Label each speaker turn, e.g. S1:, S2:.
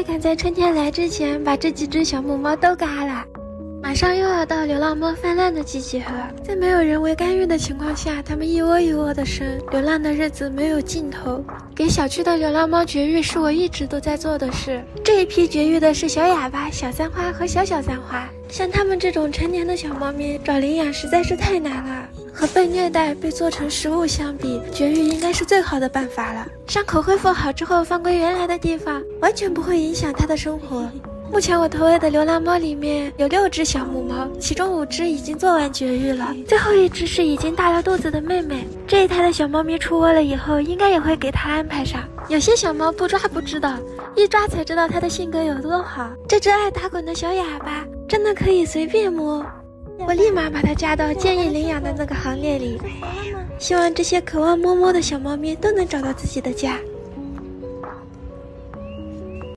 S1: 须赶在春天来之前把这几只小母猫都嘎了。马上又要到流浪猫泛滥的季节了，在没有人为干预的情况下，它们一窝一窝的生，流浪的日子没有尽头。给小区的流浪猫绝育是我一直都在做的事。这一批绝育的是小哑巴、小三花和小三花。像它们这种成年的小猫咪，找领养实在是太难了。和被虐待、被做成食物相比，绝育应该是最好的办法了。伤口恢复好之后放归原来的地方，完全不会影响它的生活。目前我投喂的流浪猫里面有6只小母猫，其中5只已经做完绝育了，最后1只是已经大了肚子的妹妹。这一胎的小猫咪出窝了以后，应该也会给它安排上。有些小猫不抓不知道，一抓才知道它的性格有多好。这只爱打滚的小哑巴真的可以随便摸，我立马把它加到建议领养的那个行列里。希望这些渴望摸摸的小猫咪都能找到自己的家。